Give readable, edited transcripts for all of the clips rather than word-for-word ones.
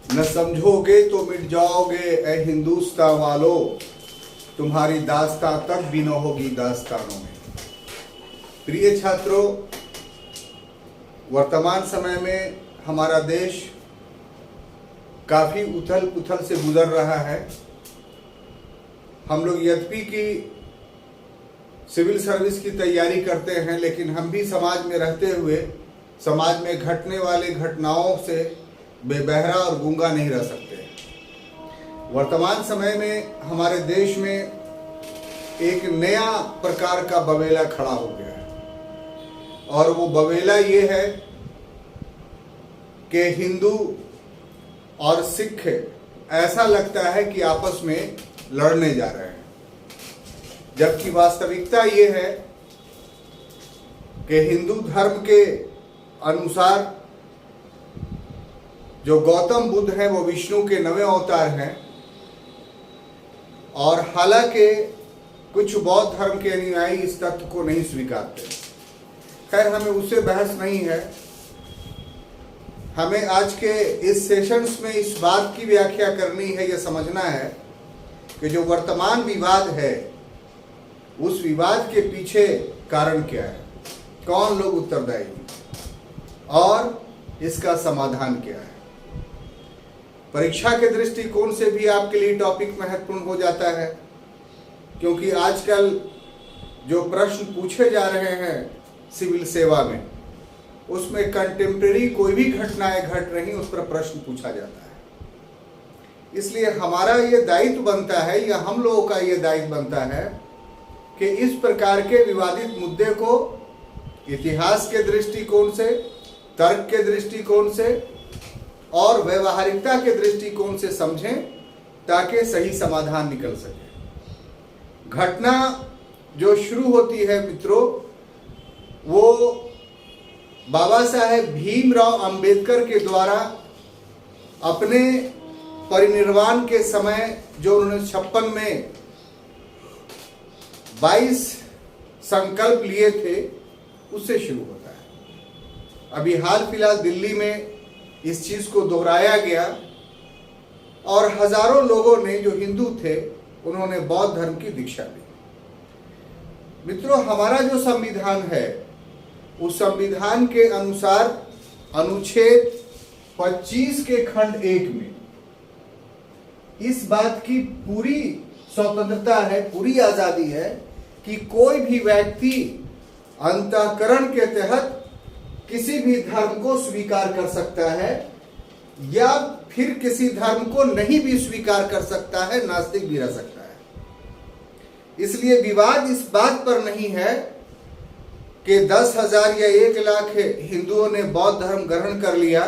न समझोगे तो मिट जाओगे ए हिंदुस्तान वालों, तुम्हारी दास्तां तक भी न होगी दास्तानों में। प्रिय छात्रों, वर्तमान समय में हमारा देश काफ़ी उथल पुथल से गुजर रहा है। हम लोग यद्यपि की सिविल सर्विस की तैयारी करते हैं, लेकिन हम भी समाज में रहते हुए समाज में घटने वाले घटनाओं से बेबहरा और गूंगा नहीं रह सकते। वर्तमान समय में हमारे देश में एक नया प्रकार का बवेला खड़ा हो गया है, और वो बवेला ये है कि हिंदू और सिख ऐसा लगता है कि आपस में लड़ने जा रहे हैं, जबकि वास्तविकता ये है कि हिंदू धर्म के अनुसार जो गौतम बुद्ध हैं वो विष्णु के 9वें अवतार हैं, और हालांकि कुछ बौद्ध धर्म के अनुयायी इस तथ्य को नहीं स्वीकारते। खैर, हमें उससे बहस नहीं है। हमें आज के इस सेशंस में इस बात की व्याख्या करनी है, यह समझना है कि जो वर्तमान विवाद है उस विवाद के पीछे कारण क्या है, कौन लोग उत्तरदायी हैं और इसका समाधान क्या है। परीक्षा के दृष्टिकोण से भी आपके लिए टॉपिक महत्वपूर्ण हो जाता है, क्योंकि आजकल जो प्रश्न पूछे जा रहे हैं सिविल सेवा में, उसमें कंटेम्प्रेरी कोई भी घटनाएं घट रही उस पर प्रश्न पूछा जाता है। इसलिए हमारा ये दायित्व बनता है, या हम लोगों का ये दायित्व बनता है कि इस प्रकार के विवादित मुद्दे को इतिहास के दृष्टिकोण से, तर्क के दृष्टिकोण से और व्यवहारिकता के दृष्टिकोण से समझें, ताकि सही समाधान निकल सके। घटना जो शुरू होती है मित्रों, वो बाबा साहेब भीमराव अंबेडकर के द्वारा अपने परिनिर्वाण के समय जो उन्होंने 56 में 22 संकल्प लिए थे, उससे शुरू होता है। अभी हाल फिलहाल दिल्ली में इस चीज को दोहराया गया, और हजारों लोगों ने जो हिंदू थे उन्होंने बौद्ध धर्म की दीक्षा ली। मित्रों, हमारा जो संविधान है उस संविधान के अनुसार अनुच्छेद 25 के खंड 1 में इस बात की पूरी स्वतंत्रता है, पूरी आजादी है कि कोई भी व्यक्ति अंतःकरण के तहत किसी भी धर्म को स्वीकार कर सकता है, या फिर किसी धर्म को नहीं भी स्वीकार कर सकता है, नास्तिक भी रह सकता है। इसलिए विवाद इस बात पर नहीं है कि 10,000 या 1 लाख हिंदुओं ने बौद्ध धर्म ग्रहण कर लिया,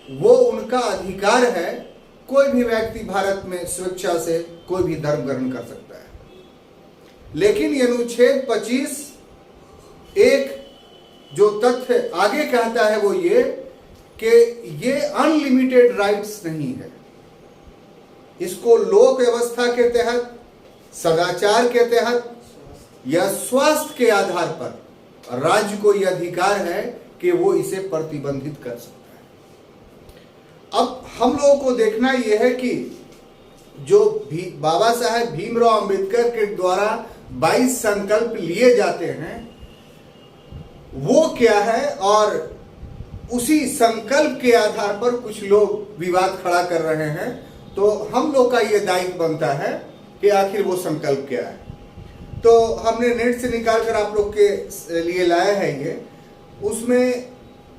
वो उनका अधिकार है। कोई भी व्यक्ति भारत में स्वेच्छा से कोई भी धर्म ग्रहण कर सकता है। लेकिन ये अनुच्छेद 25 एक जो तथ्य आगे कहता है वो ये कि ये अनलिमिटेड राइट्स नहीं है। इसको लोक व्यवस्था के तहत, सदाचार के तहत या स्वास्थ्य के आधार पर राज्य को यह अधिकार है कि वो इसे प्रतिबंधित कर सकता है। अब हम लोगों को देखना यह है कि जो भी बाबा साहेब भीमराव अंबेडकर के द्वारा 22 संकल्प लिए जाते हैं वो क्या है, और उसी संकल्प के आधार पर कुछ लोग विवाद खड़ा कर रहे हैं। तो हम लोग का यह दायित्व बनता है कि आखिर वो संकल्प क्या है। तो हमने नेट से निकाल कर आप लोग के लिए लाया है ये। उसमें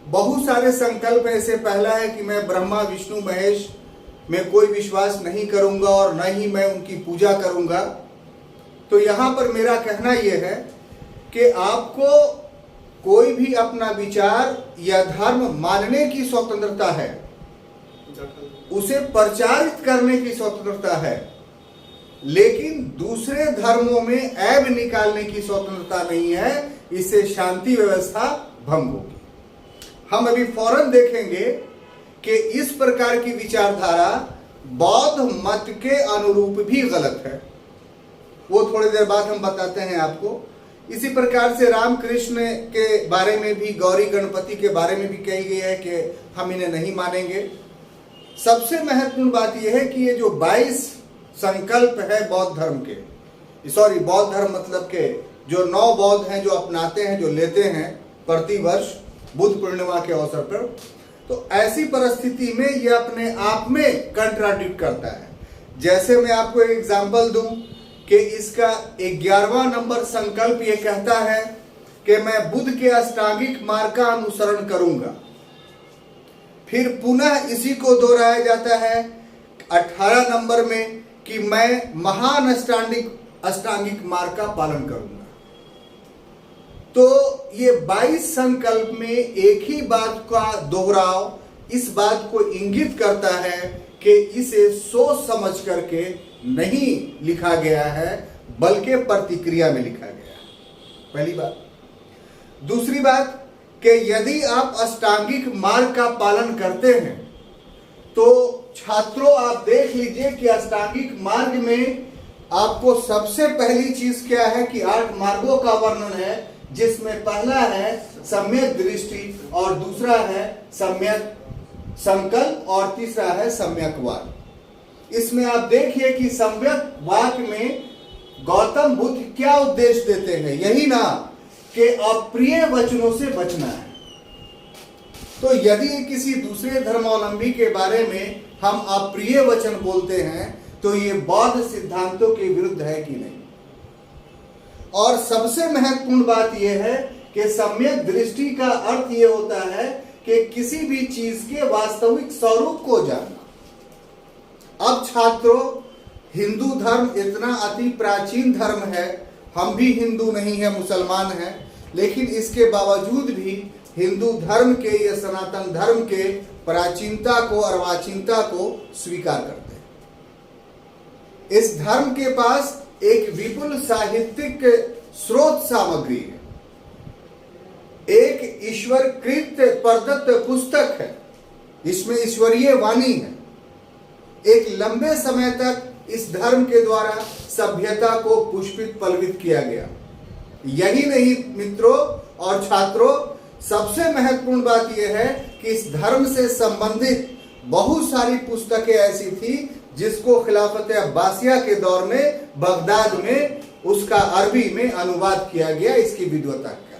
बहुत सारे संकल्प हैं। इससे पहला है कि मैं ब्रह्मा विष्णु महेश में कोई विश्वास नहीं करूंगा और न ही मैं उनकी पूजा करूंगा। तो यहाँ पर मेरा कहना यह है कि आपको कोई भी अपना विचार या धर्म मानने की स्वतंत्रता है, उसे प्रचारित करने की स्वतंत्रता है, लेकिन दूसरे धर्मों में ऐब निकालने की स्वतंत्रता नहीं है। इससे शांति व्यवस्था भंग होगी। हम अभी फौरन देखेंगे कि इस प्रकार की विचारधारा बौद्ध मत के अनुरूप भी गलत है। वो थोड़ी देर बाद हम बताते हैं आपको। इसी प्रकार से रामकृष्ण के बारे में भी, गौरी गणपति के बारे में भी कही गई है कि हम इन्हें नहीं मानेंगे। सबसे महत्वपूर्ण बात यह है कि ये जो 22 संकल्प है बौद्ध धर्म के, सॉरी बौद्ध धर्म मतलब के जो 9 बौद्ध हैं जो अपनाते हैं, जो लेते हैं प्रतिवर्ष बुद्ध पूर्णिमा के अवसर पर, तो ऐसी परिस्थिति में ये अपने आप में कंट्राडिक्ट करता है। जैसे मैं आपको एक एग्जांपल दूं कि इसका 11वां नंबर संकल्प ये कहता है कि मैं बुद्ध के अष्टांगिक मार्ग का अनुसरण करूंगा। फिर पुनः इसी को दोहराया जाता है 18 नंबर में कि मैं महान अष्टांगिक मार्ग का पालन करूंगा। तो ये 22 संकल्प में एक ही बात का दोहराव इस बात को इंगित करता है कि इसे सोच समझ करके नहीं लिखा गया है, बल्कि प्रतिक्रिया में लिखा गया है। पहली बात। दूसरी बात कि यदि आप अष्टांगिक मार्ग का पालन करते हैं तो छात्रों आप देख लीजिए कि अष्टांगिक मार्ग में आपको सबसे पहली चीज क्या है कि 8 मार्गों का वर्णन है, जिसमें पहला है सम्यक दृष्टि और दूसरा है सम्यक संकल्प और तीसरा है सम्यक वाक। इसमें आप देखिए कि सम्यक वाक में गौतम बुद्ध क्या उद्देश्य देते हैं, यही ना कि अप्रिय वचनों से बचना है। तो यदि किसी दूसरे धर्मावलंबी के बारे में हम अप्रिय वचन बोलते हैं तो ये बौद्ध सिद्धांतों के विरुद्ध है कि नहीं। और सबसे महत्वपूर्ण बात यह है कि सम्यक दृष्टि का अर्थ यह होता है कि किसी भी चीज के वास्तविक स्वरूप को जानना। अब छात्रों, हिंदू धर्म इतना अति प्राचीन धर्म है, हम भी हिंदू नहीं है, मुसलमान हैं, लेकिन इसके बावजूद भी हिंदू धर्म के या सनातन धर्म के प्राचीनता को, अर्वाचीनता को स्वीकार करते हैं। इस धर्म के पास एक विपुल साहित्यिक स्रोत सामग्री है, एक ईश्वरकृत प्रदत्त पुस्तक है, इसमें ईश्वरीय वाणी है। एक लंबे समय तक इस धर्म के द्वारा सभ्यता को पुष्पित पल्वित किया गया। यही नहीं मित्रों और छात्रों, सबसे महत्वपूर्ण बात यह है कि इस धर्म से संबंधित बहुत सारी पुस्तकें ऐसी थी जिसको खिलाफत अब्बासिया के दौर में बगदाद में उसका अरबी में अनुवाद किया गया, इसकी विद्वता का।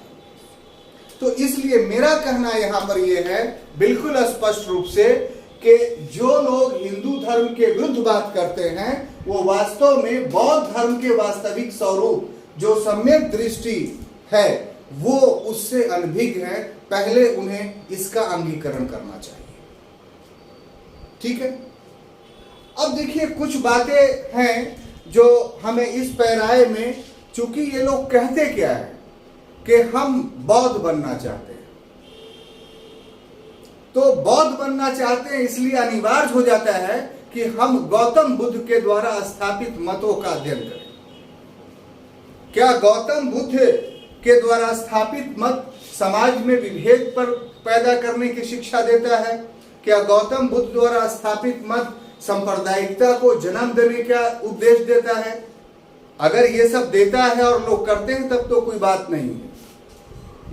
तो इसलिए मेरा कहना यहां पर यह है बिल्कुल स्पष्ट रूप से कि जो लोग हिंदू धर्म के विरुद्ध बात करते हैं वो वास्तव में बौद्ध धर्म के वास्तविक स्वरूप जो सम्यक दृष्टि है वो उससे अनभिज्ञ है। पहले उन्हें इसका अंगीकरण करना चाहिए। ठीक है। अब देखिए कुछ बातें हैं जो हमें इस पैराए में, चूंकि ये लोग कहते क्या है कि हम बौद्ध बनना चाहते हैं, तो बौद्ध बनना चाहते हैं इसलिए अनिवार्य हो जाता है कि हम गौतम बुद्ध के द्वारा स्थापित मतों का अध्ययन करें। क्या गौतम बुद्ध के द्वारा स्थापित मत समाज में विभेद पर पैदा करने की शिक्षा देता है? क्या गौतम बुद्ध द्वारा स्थापित मत सांप्रदायिकता को जन्म देने का उद्देश्य देता है? अगर ये सब देता है और लोग करते हैं तब तो कोई बात नहीं है।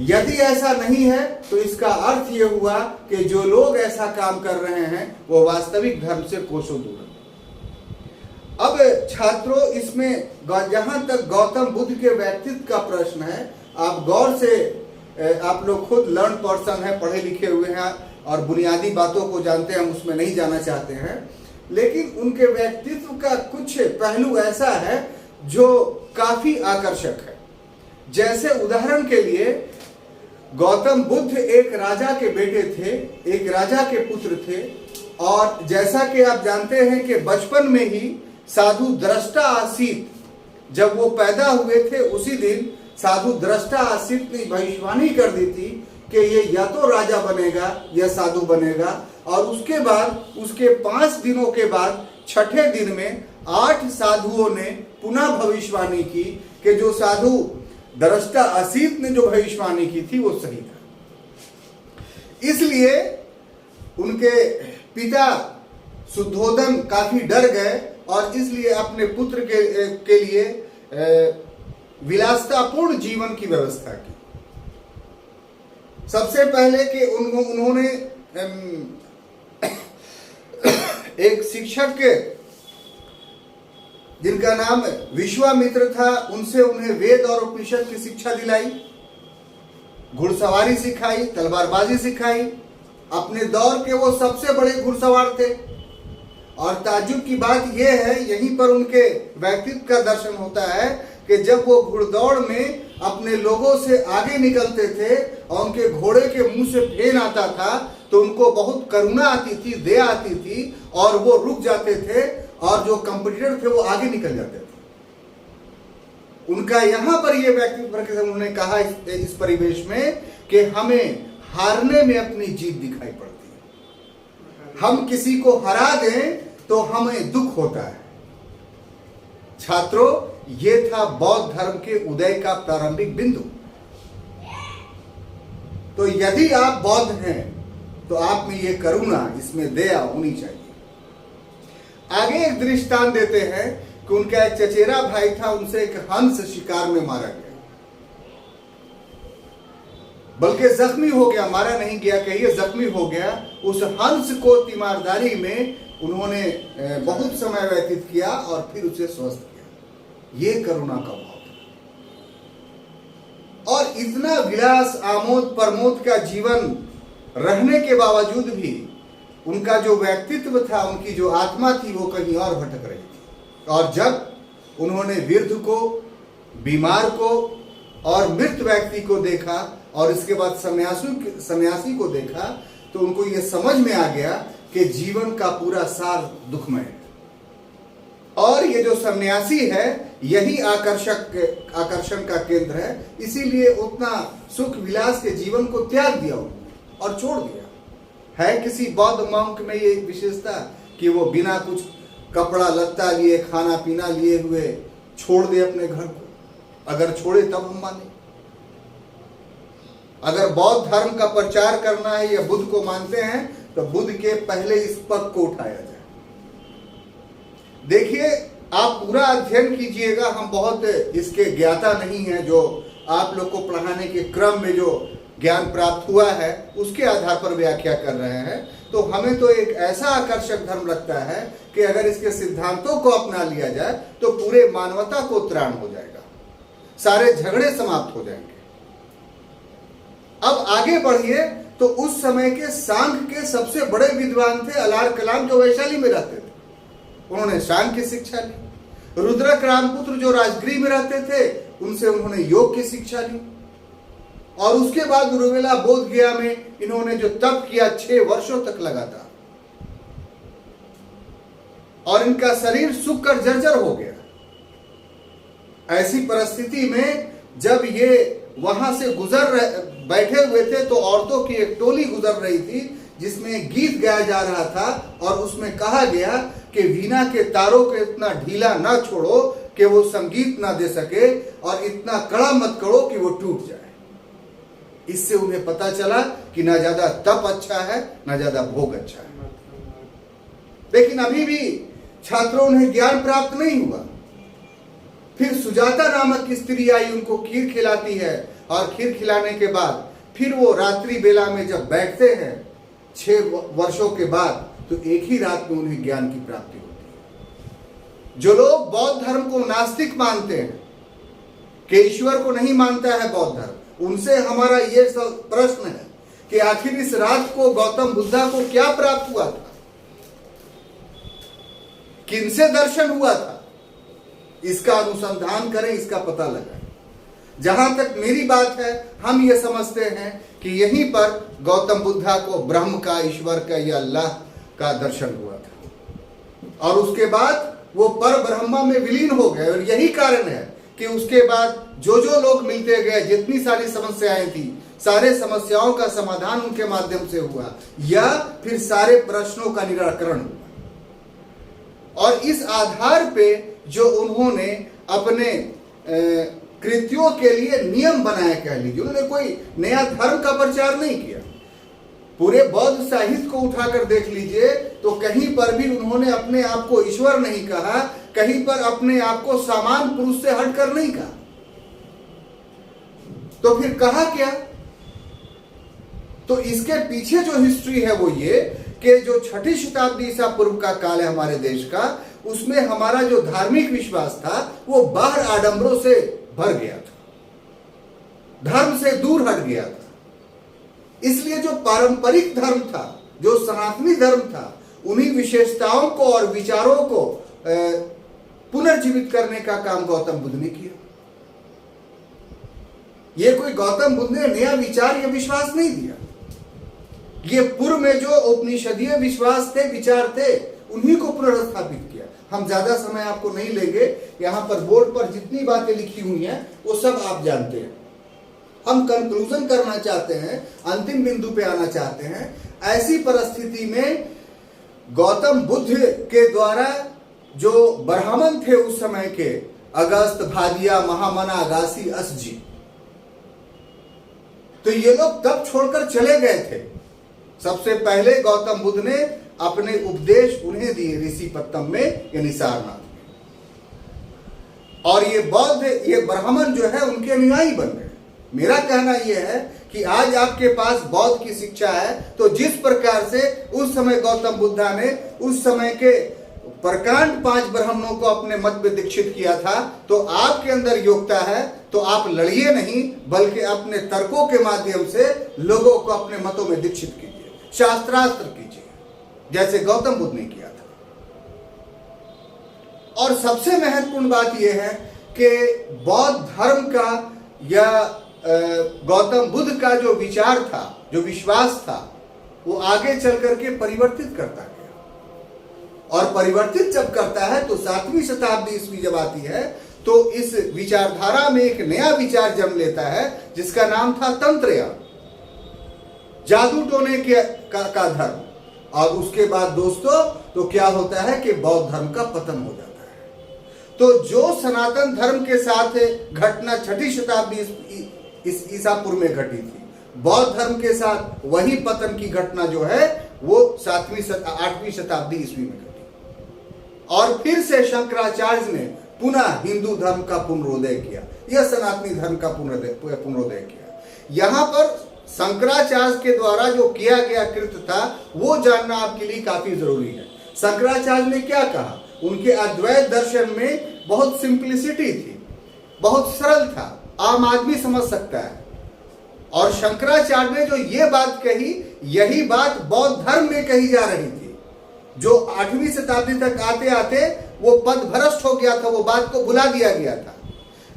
यदि ऐसा नहीं है तो इसका अर्थ ये हुआ कि जो लोग ऐसा काम कर रहे हैं वो वास्तविक धर्म से कोसों दूर है। अब छात्रों, इसमें जहां तक गौतम बुद्ध के व्यक्तित्व का प्रश्न है, आप गौर से, आप लोग खुद लर्न पर्सन है, पढ़े लिखे हुए हैं और बुनियादी बातों को जानते हैं, हम उसमें नहीं जाना चाहते हैं, लेकिन उनके व्यक्तित्व का कुछ पहलू ऐसा है जो काफी आकर्षक है। जैसे उदाहरण के लिए गौतम बुद्ध एक राजा के बेटे थे, एक राजा के पुत्र थे, और जैसा कि आप जानते हैं कि बचपन में ही साधु दृष्टा आसित, जब वो पैदा हुए थे उसी दिन साधु दृष्टा आसित ने भविष्यवाणी कर दी थी कि ये या तो राजा बनेगा या साधु बनेगा। और उसके बाद उसके 5 दिनों के बाद छठे दिन में 8 साधुओं ने पुनः भविष्यवाणी की कि जो साधु दृष्टा आसित ने जो भविष्यवाणी की थी वो सही था। इसलिए उनके पिता शुद्धोदन काफी डर गए और इसलिए अपने पुत्र के लिए विलासतापूर्ण जीवन की व्यवस्था की। सबसे पहले कि उन्होंने एक शिक्षक के जिनका नाम विश्वामित्र था, उनसे उन्हें वेद और उपनिषद की शिक्षा दिलाई, घुड़सवारी सिखाई, तलवारबाजी सिखाई। अपने दौर के वो सबसे बड़े घुड़सवार थे। और ताज्जुब की बात यह है, यहीं पर उनके व्यक्तित्व का दर्शन होता है कि जब वो घुड़दौड़ में अपने लोगों से आगे निकलते थे और उनके घोड़े के मुंह से फेन आता था तो उनको बहुत करुणा आती थी, दया आती थी और वो रुक जाते थे और जो कंपटीटर थे वो आगे निकल जाते थे। उनका यहां पर यह व्यक्तित्व उन्होंने कहा इस परिवेश में कि हमें हारने में अपनी जीत दिखाई पड़ती है। हम किसी को हरा दें तो हमें दुख होता है। छात्रों, ये था बौद्ध धर्म के उदय का प्रारंभिक बिंदु। तो यदि आप बौद्ध हैं तो आप में ये करुणा, इसमें दया होनी चाहिए। आगे एक दृष्टांत देते हैं कि उनका एक चचेरा भाई था, उनसे एक हंस शिकार में मारा गया, बल्कि जख्मी हो गया, मारा नहीं गया, कहिए जख्मी हो गया। उस हंस को तीमारदारी में उन्होंने बहुत समय व्यतीत किया और फिर उसे स्वस्थ किया। ये करुणा का भाव था। और इतना विलास आमोद प्रमोद का जीवन रहने के बावजूद भी उनका जो व्यक्तित्व था, उनकी जो आत्मा थी, वो कहीं और भटक रही थी। और जब उन्होंने वृद्ध को, बीमार को और मृत व्यक्ति को देखा और इसके बाद सन्यासी को देखा तो उनको ये समझ में आ गया कि जीवन का पूरा सार दुखमय है। और ये जो सन्यासी है यही आकर्षण का केंद्र है। इसीलिए उतना सुख विलास के जीवन को त्याग दिया और छोड़ दिया। है किसी बौद्ध मॉन्क में ये विशेषता कि वो बिना कुछ कपड़ा लत्ता लिए, खाना पीना लिए हुए छोड़ दे अपने घर को? अगर छोड़े तब हम माने। अगर बौद्ध धर्म का प्रचार करना है या बुद्ध को मानते हैं तो बुद्ध के पहले इस पद को उठाया जाए। देखिए, आप पूरा अध्ययन कीजिएगा, हम बहुत इसके ज्ञाता नहीं है। जो आप लोग को पढ़ाने के क्रम में जो ज्ञान प्राप्त हुआ है उसके आधार पर व्याख्या कर रहे हैं। तो हमें तो एक ऐसा आकर्षक धर्म लगता है कि अगर इसके सिद्धांतों को अपना लिया जाए तो पूरे मानवता को त्राण हो जाएगा, सारे झगड़े समाप्त हो जाएंगे। अब आगे बढ़िए तो उस समय के सांख्य के सबसे बड़े विद्वान थे अलार कलाम, जो वैशाली में रहते थे। उन्होंने सांख्य की शिक्षा ली। रुद्रक रामपुत्र जो राजगृह में रहते थे, उनसे उन्होंने योग की शिक्षा ली। और उसके बाद गुरुवेला बोध गया में इन्होंने जो तप किया 6 वर्षों तक लगातार, और इनका शरीर सूख कर जर्जर हो गया। ऐसी परिस्थिति में जब ये वहां से बैठे हुए थे तो औरतों की एक टोली गुजर रही थी जिसमें गीत गाया जा रहा था और उसमें कहा गया कि वीणा के तारों को इतना ढीला ना छोड़ो कि वो संगीत ना दे सके और इतना कड़ा मत करो कि वो टूट जाए। इससे उन्हें पता चला कि ना ज्यादा तप अच्छा है ना ज्यादा भोग अच्छा है। लेकिन अभी भी छात्रों उन्हें ज्ञान प्राप्त नहीं हुआ। फिर सुजाता नामक स्त्री आई, उनको खीर खिलाती है और खीर खिलाने के बाद फिर वो रात्रि बेला में जब बैठते हैं 6 वर्षों के बाद, तो एक ही रात में उन्हें ज्ञान की प्राप्ति होती है। जो लोग बौद्ध धर्म को नास्तिक मानते हैं कि ईश्वर को नहीं मानता है बौद्ध धर्म, उनसे हमारा ये प्रश्न है कि आखिर इस रात को गौतम बुद्धा को क्या प्राप्त हुआ था, किनसे दर्शन हुआ था? इसका अनुसंधान करें, इसका पता लगाएं। जहां तक मेरी बात है, हम ये समझते हैं कि यहीं पर गौतम बुद्धा को ब्रह्म का, ईश्वर का या अल्लाह का दर्शन हुआ था और उसके बाद वो पर ब्रह्मा में विलीन हो गए। और यही कारण है कि उसके बाद जो लोग मिलते गए, जितनी सारी समस्याएं थी, सारे समस्याओं का समाधान उनके माध्यम से हुआ या फिर सारे प्रश्नों का निराकरण हुआ। और इस आधार पे जो उन्होंने अपने कृत्यों के लिए नियम बनाया, कह लीजिए, उन्होंने कोई नया धर्म का प्रचार नहीं किया। पूरे बौद्ध साहित्य को उठाकर देख लीजिए तो कहीं पर भी उन्होंने अपने आप को ईश्वर नहीं कहा, कहीं पर अपने आप को सामान्य पुरुष से हटकर नहीं कहा। तो फिर कहा क्या? तो इसके पीछे जो हिस्ट्री है वो ये कि जो 6ठी शताब्दी ईसा पूर्व का काल है हमारे देश का, उसमें हमारा जो धार्मिक विश्वास था वो बाहर आडंबरों से भर गया था, धर्म से दूर हट गया था। इसलिए जो पारंपरिक धर्म था, जो सनातनी धर्म था, उन्हीं विशेषताओं को और विचारों को पुनर्जीवित करने का काम गौतम बुद्ध ने किया। ये कोई गौतम बुद्ध ने नया विचार या विश्वास नहीं दिया, ये पूर्व में जो उपनिषदीय विश्वास थे, विचार थे, उन्हीं को पुनर्स्थापित किया। हम ज्यादा समय आपको नहीं लेंगे, यहां पर बोर्ड पर जितनी बातें लिखी हुई हैं वो सब आप जानते हैं। हम कंक्लूजन करना चाहते हैं, अंतिम बिंदु पे आना चाहते हैं। ऐसी परिस्थिति में गौतम बुद्ध के द्वारा जो ब्राह्मण थे उस समय के, अगस्त, भादिया, महामना, अगासी, असजी, तो ये लोग तब छोड़कर चले गए थे। सबसे पहले गौतम बुद्ध ने अपने उपदेश उन्हें दिए ऋषि पत्तम में, यानी सारनाथ में, और ये बौद्ध, ये ब्राह्मण जो है उनके अनुयायी बन गए। मेरा कहना यह है कि आज आपके पास बौद्ध की शिक्षा है, तो जिस प्रकार से उस समय गौतम बुद्धा ने उस समय के प्रकांड 5 ब्राह्मणों को अपने मत में दीक्षित किया था, तो आपके अंदर योग्यता है तो आप लड़िए नहीं, बल्कि अपने तर्कों के माध्यम से लोगों को अपने मतों में दीक्षित कीजिए, शास्त्रास्त्र कीजिए, जैसे गौतम बुद्ध ने किया था। और सबसे महत्वपूर्ण बात यह है कि बौद्ध धर्म का या गौतम बुद्ध का जो विचार था, जो विश्वास था, वो आगे चल करके परिवर्तित करता गया। और परिवर्तित जब करता है तो 7वीं शताब्दी ईस्वी जब आती है तो इस विचारधारा में एक नया विचार जन्म लेता है जिसका नाम था तंत्रयान, जादू टोने का धर्म। और उसके बाद दोस्तों तो क्या होता है कि बौद्ध धर्म का पतन हो जाता है। तो जो सनातन धर्म के साथ घटना 6ठी शताब्दी इस ईसा पूर्व में घटी थी, बौद्ध धर्म के साथ वही पतन की घटना जो है वो 8वीं शताब्दी ईस्वी में घटी। और फिर से शंकराचार्य ने पुनः हिंदू धर्म का पुनरोदय किया, यह सनातनी धर्म का पुनरोदय किया। यहां पर शंकराचार्य के द्वारा जो किया गया कृत्य था वो जानना आपके लिए काफी जरूरी है। शंकराचार्य ने क्या कहा? उनके अद्वैत दर्शन में बहुत सिंप्लिसिटी थी, बहुत सरल था, आम आदमी समझ सकता है। और शंकराचार्य ने जो ये बात कही, यही बात बौद्ध धर्म में कही जा रही थी। जो 8वीं शताब्दी तक आते आते वो पद भ्रष्ट हो गया था, वो बात को भुला दिया गया था।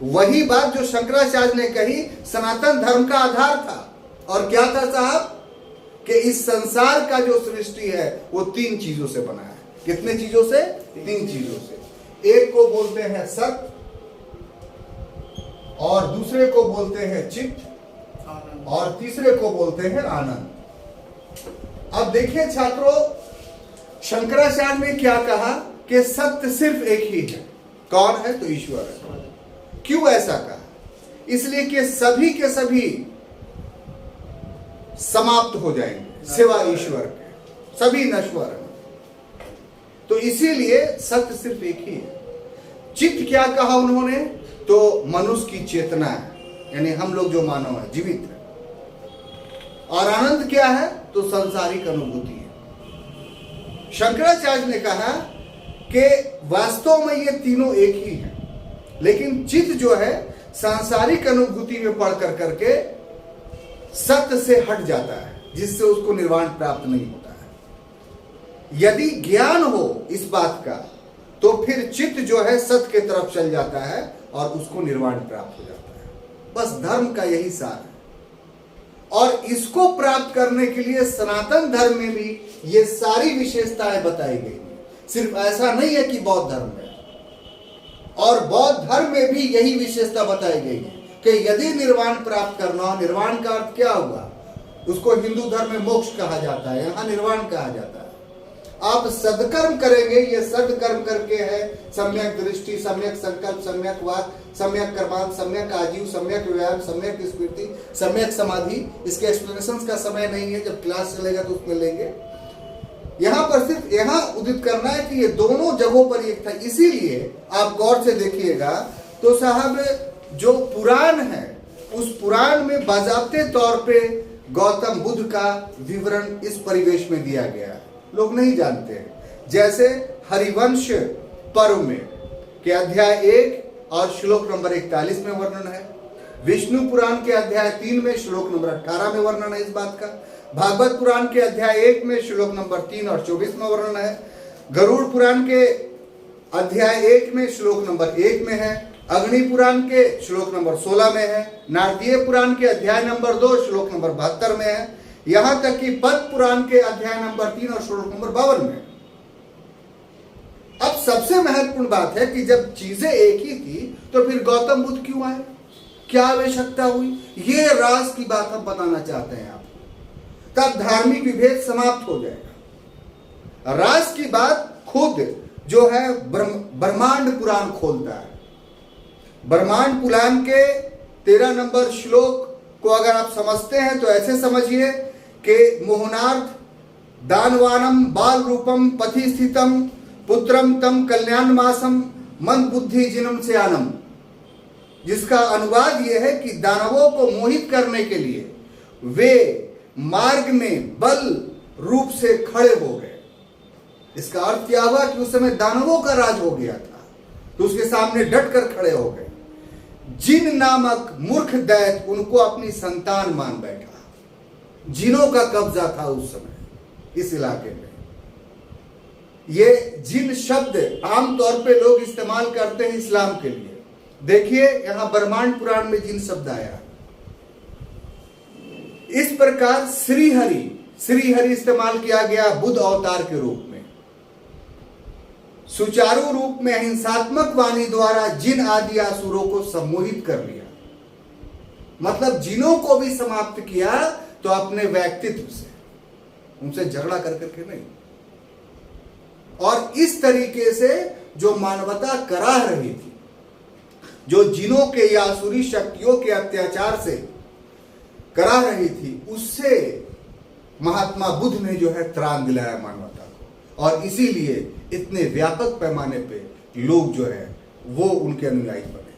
वही बात जो शंकराचार्य ने कही सनातन धर्म का आधार था। और क्या था साहब? कि इस संसार का जो सृष्टि है वो 3 चीजों से बना है। कितने चीजों से? 3 चीजों से। एक को बोलते हैं सत्य, और दूसरे को बोलते हैं चित्त, और तीसरे को बोलते हैं आनंद। अब देखिए छात्रों, शंकराचार्य ने क्या कहा कि सत्य सिर्फ एक ही है। कौन है? तो ईश्वर है। क्यों ऐसा कहा? इसलिए कि सभी के सभी समाप्त हो जाएंगे सिवा ईश्वर के, सभी नश्वर हैं। तो इसीलिए सत्य सिर्फ एक ही है। चित्त क्या कहा उन्होंने? तो मनुष्य की चेतना है, यानी हम लोग जो मानव है, जीवित है। और आनंद क्या है? तो सांसारिक अनुभूति है। शंकराचार्य ने कहा कि वास्तव में ये तीनों एक ही हैं, लेकिन चित्त जो है सांसारिक अनुभूति में पढ़ कर करके सत्य से हट जाता है, जिससे उसको निर्वाण प्राप्त नहीं होता है। यदि ज्ञान हो इस बात का तो फिर चित्त जो है सत्य के तरफ चल जाता है और उसको निर्वाण प्राप्त हो जाता है। बस धर्म का यही सार है। और इसको प्राप्त करने के लिए सनातन धर्म में भी ये सारी विशेषताएं बताई गई। सिर्फ ऐसा नहीं है कि बौद्ध धर्म में, और बौद्ध धर्म में भी यही विशेषता बताई गई है कि यदि निर्वाण प्राप्त करना हो, निर्वाण का अर्थ क्या हुआ? उसको हिंदू धर्म में मोक्ष कहा जाता है, यहाँ निर्वाण कहा जाता है। आप सदकर्म करेंगे, ये सदकर्म करके है सम्यक दृष्टि, सम्यक संकल्प, सम्यक वाक, सम्यक कर्मांत, सम्यक आजीव, सम्यक व्यायाम, सम्यक स्मृति, सम्यक समाधि। इसके एक्सप्लेनेशन का समय नहीं है, जब क्लास चलेगा तो उसमें लेंगे। यहाँ पर सिर्फ यहाँ उदित करना है कि ये दोनों जगहों पर एक था। इसीलिए आप गौर से देखिएगा तो साहब जो पुराण है उस पुराण में बाज़ाब्ते तौर पे गौतम बुद्ध का विवरण इस परिवेश में दिया गया है। लोग नहीं जानते हैं। जैसे हरिवंश पर्व में के अध्याय 1 और श्लोक नंबर 41 में वर्णन है, विष्णु पुराण के अध्याय 3 में श्लोक नंबर 18 में वर्णन है इस बात का, भागवत पुराण के अध्याय 1 में श्लोक नंबर 3 और 24 में वर्णन है, गरुड़ पुराण के अध्याय 1 में श्लोक नंबर 1 में है, अग्नि पुराण के श्लोक नंबर 16 में है, नारदीय पुराण के अध्याय नंबर 2 श्लोक नंबर 72 में है, यहां तक कि पद्म पुराण के अध्याय नंबर 3 और श्लोक नंबर 52 में है। अब सबसे महत्वपूर्ण बात है कि जब चीजें एक ही थी तो फिर गौतम बुद्ध क्यों आए, क्या आवश्यकता हुई, ये राज की बात हम बताना चाहते हैं आपको। तब धार्मिक विभेद समाप्त हो जाएगा। राज की बात खुद जो है ब्रह्मांड पुराण खोलता है। ब्रह्मांड पुराण के 13 नंबर श्लोक को अगर आप समझते हैं तो ऐसे समझिए कि मोहनार्थ दानवानम बाल रूपम पथि स्थितम पुत्रम तम कल्याण मासम मन बुद्धि जिनम से आनम, जिसका अनुवाद यह है कि दानवों को मोहित करने के लिए वे मार्ग में बल रूप से खड़े हो गए। इसका अर्थ क्या हुआ कि उस समय दानवों का राज हो गया था, तो उसके सामने डट कर खड़े हो गए। जिन नामक मूर्ख दैत उनको अपनी संतान मान बैठा। जिनों का कब्जा था उस समय इस इलाके में। ये जिन शब्द आमतौर पे लोग इस्तेमाल करते हैं इस्लाम के लिए। देखिए यहां ब्रह्मांड पुराण में जिन शब्द आया, इस प्रकार श्रीहरि इस्तेमाल किया गया बुद्ध अवतार के रूप में। सुचारू रूप में अहिंसात्मक वाणी द्वारा जिन आदि असुरों को सम्मोहित कर लिया, मतलब जिनों को भी समाप्त किया, तो अपने व्यक्तित्व से, उनसे झगड़ा कर करके नहीं। और इस तरीके से जो मानवता कराह रही थी, जो जिनों के या असुरी शक्तियों के अत्याचार से करा रही थी, उससे महात्मा बुद्ध ने जो है त्राण दिलाया मानवता को। और इसीलिए इतने व्यापक पैमाने पे लोग जो है वो उनके अनुयायी बने।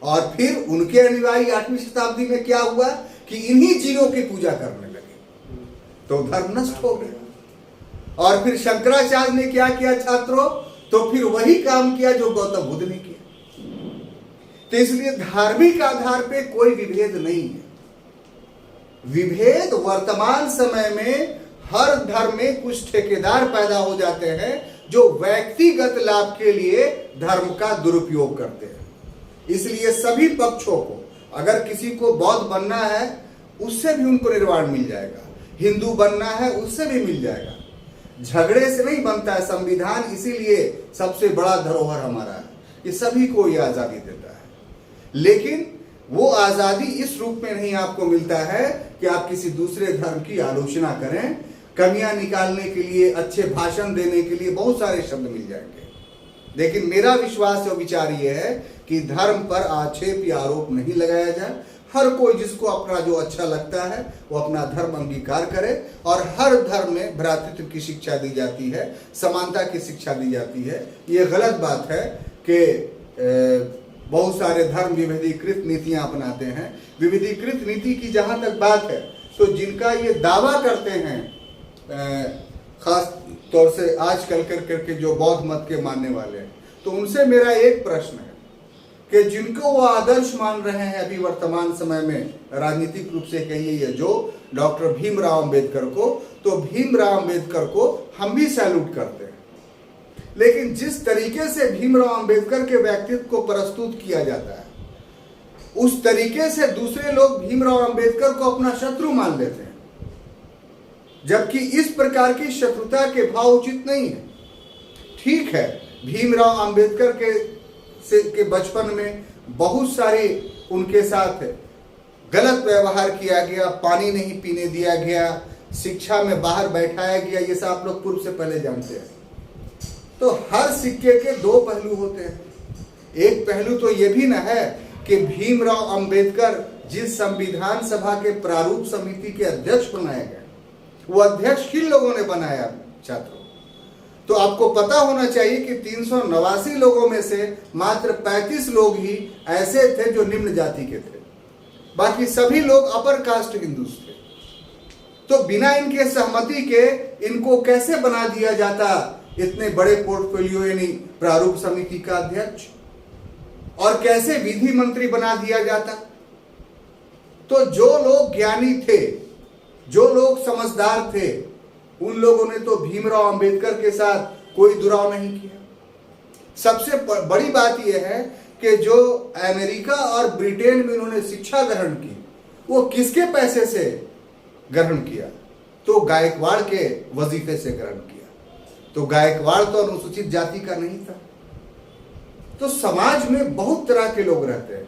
और फिर उनके अनुयायी 8वीं शताब्दी में क्या हुआ कि इन्हीं जिनों की पूजा करने लगे, तो धर्म नष्ट हो गया। और फिर शंकराचार्य ने क्या किया छात्रों, तो फिर वही काम किया जो गौतम बुद्ध ने किया। तो इसलिए धार्मिक आधार पे कोई विभेद नहीं है। विभेद वर्तमान समय में हर धर्म में कुछ ठेकेदार पैदा हो जाते हैं जो व्यक्तिगत लाभ के लिए धर्म का दुरुपयोग करते हैं। इसलिए सभी पक्षों को, अगर किसी को बौद्ध बनना है उससे भी उनको निर्वाण मिल जाएगा, हिंदू बनना है उससे भी मिल जाएगा। झगड़े से नहीं बनता है संविधान। इसीलिए सबसे बड़ा धरोहर हमारा है कि सभी को ये आजादी देता है। लेकिन वो आजादी इस रूप में नहीं आपको मिलता है कि आप किसी दूसरे धर्म की आलोचना करें। कमियां निकालने के लिए, अच्छे भाषण देने के लिए बहुत सारे शब्द मिल जाएंगे। लेकिन मेरा विश्वास और विचार ये है कि धर्म पर आक्षेप या आरोप नहीं लगाया जाए। हर कोई जिसको अपना जो अच्छा लगता है वो अपना धर्म अंगीकार करे। और हर धर्म में भ्रातृत्व की शिक्षा दी जाती है, समानता की शिक्षा दी जाती है। ये गलत बात है कि बहुत सारे धर्म विविधीकृत नीतियां अपनाते हैं। विविधीकृत नीति की जहां तक बात है, तो जिनका ये दावा करते हैं, खास तौर से आजकल करके जो बौद्ध मत के मानने वाले हैं, तो उनसे मेरा एक प्रश्न है कि जिनको वो आदर्श मान रहे हैं अभी वर्तमान समय में, राजनीतिक रूप से कहिए या जो डॉक्टर भीमराव अंबेडकर को, तो भीमराव अंबेडकर को हम भी सैल्यूट करते हैं। लेकिन जिस तरीके से भीमराव अंबेडकर के व्यक्तित्व को प्रस्तुत किया जाता है, उस तरीके से दूसरे लोग भीमराव अंबेडकर को अपना शत्रु मान लेते हैं, जबकि इस प्रकार की शत्रुता के भाव उचित नहीं है। ठीक है, भीमराव अंबेडकर के बचपन में बहुत सारे उनके साथ गलत व्यवहार किया गया, पानी नहीं पीने दिया गया, शिक्षा में बाहर बैठाया गया, ये सब आप लोग पूर्व से पहले जानते हैं। तो हर सिक्के के दो पहलू होते हैं। एक पहलू तो ये भी ना है कि भीमराव अंबेडकर जिस संविधान सभा के प्रारूप समिति के अध्यक्ष बनाए गए, वो अध्यक्ष किन लोगों ने बनाया छात्रों? तो आपको पता होना चाहिए कि 389 लोगों में से मात्र 35 लोग ही ऐसे थे जो निम्न जाति के थे, बाकी सभी लोग अपर कास्ट हिंदूज थे। तो बिना इनके सहमति के इनको कैसे बना दिया जाता इतने बड़े पोर्टफोलियो यानी प्रारूप समिति का अध्यक्ष, और कैसे विधि मंत्री बना दिया जाता। तो जो लोग ज्ञानी थे, जो लोग समझदार थे, उन लोगों ने तो भीमराव अंबेडकर के साथ कोई दुराव नहीं किया। सबसे बड़ी बात यह है कि जो अमेरिका और ब्रिटेन में उन्होंने शिक्षा ग्रहण की, वो किसके पैसे से ग्रहण किया? तो गायकवाड़ के वजीफे से ग्रहण किया। तो गायकवाड़ तो अनुसूचित जाति का नहीं था। तो समाज में बहुत तरह के लोग रहते हैं।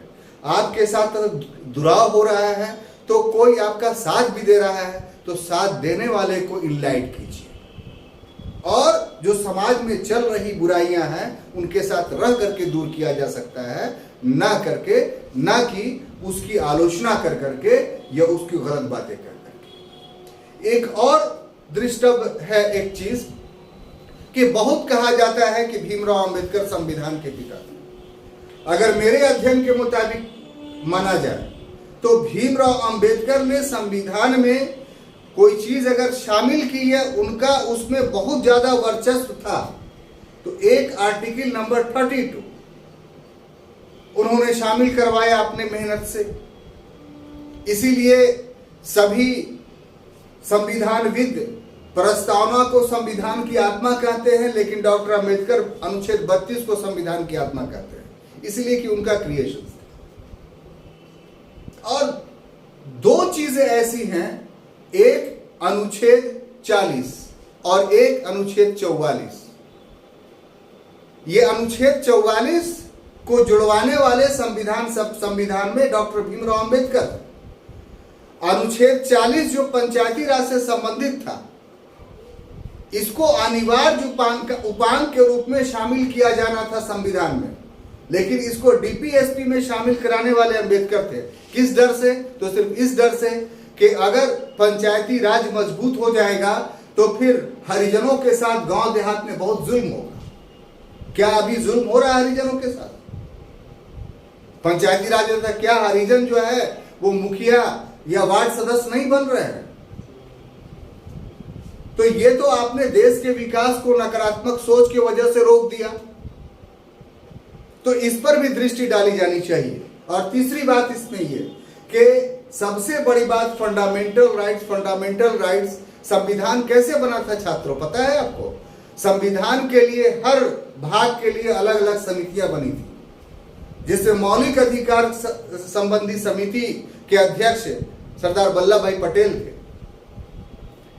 आपके साथ दुराव हो रहा है तो कोई आपका साथ भी दे रहा है, तो साथ देने वाले को इनलाइट कीजिए, और जो समाज में चल रही बुराइयां हैं उनके साथ रह करके दूर किया जा सकता है, ना कि उसकी आलोचना कर करके या उसकी गलत बातें कर करके। एक और दृष्टव्य है एक चीज कि बहुत कहा जाता है कि भीमराव अंबेडकर संविधान के पिता थे। अगर मेरे अध्ययन के मुताबिक माना जाए तो भीमराव अंबेडकर ने संविधान में कोई चीज अगर शामिल की है, उनका उसमें बहुत ज्यादा वर्चस्व था। तो एक आर्टिकल नंबर 32 उन्होंने शामिल करवाया अपने मेहनत से। इसीलिए सभी संविधानविद प्रस्तावना को संविधान की आत्मा कहते हैं, लेकिन डॉक्टर अंबेडकर अनुच्छेद 32 को संविधान की आत्मा कहते हैं, इसलिए कि उनका क्रिएशन था। और दो चीजें ऐसी हैं, एक अनुच्छेद 40 और एक अनुच्छेद 44। ये अनुच्छेद 44 को जुड़वाने वाले संविधान में डॉक्टर भीमराव अंबेडकर। अनुच्छेद 40 जो पंचायती राज से संबंधित था, इसको अनिवार्य उपांग के रूप में शामिल किया जाना था संविधान में, लेकिन इसको डीपीएसपी में शामिल कराने वाले अंबेडकर थे। किस डर से? तो सिर्फ इस डर से कि अगर पंचायती राज मजबूत हो जाएगा तो फिर हरिजनों के साथ गांव देहात में बहुत जुल्म होगा। क्या अभी जुल्म हो रहा है हरिजनों के साथ? पंचायती राज में क्या हरिजन जो है वो मुखिया या वार्ड सदस्य नहीं बन रहे हैं? तो ये तो आपने देश के विकास को नकारात्मक सोच की वजह से रोक दिया। तो इस पर भी दृष्टि डाली जानी चाहिए। और तीसरी बात इसमें ये कि सबसे बड़ी बात फंडामेंटल राइट्स संविधान कैसे बना था छात्रों, पता है आपको? संविधान के लिए हर भाग के लिए अलग अलग समितियां बनी थी, जिसमें मौलिक अधिकार संबंधी समिति के अध्यक्ष सरदार वल्लभ भाई पटेल थे।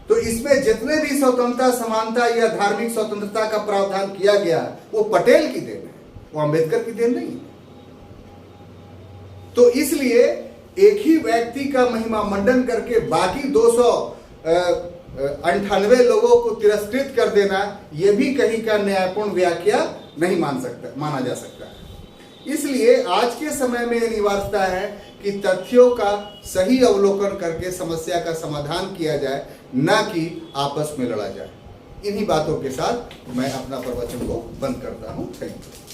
तो इसमें जितने भी स्वतंत्रता, समानता या धार्मिक स्वतंत्रता का प्रावधान किया गया वो पटेल की देन है, वो अंबेडकर की देन नहीं है। तो इसलिए एक ही व्यक्ति का महिमा मंडन करके बाकी 298 लोगों को तिरस्कृत कर देना, यह भी कहीं का न्यायपूर्ण व्याख्या नहीं माना जा सकता है। इसलिए आज के समय में अनिवार्यता है कि तथ्यों का सही अवलोकन करके समस्या का समाधान किया जाए, न कि आपस में लड़ा जाए। इन्हीं बातों के साथ मैं अपना प्रवचन को बंद करता हूं। Thank you.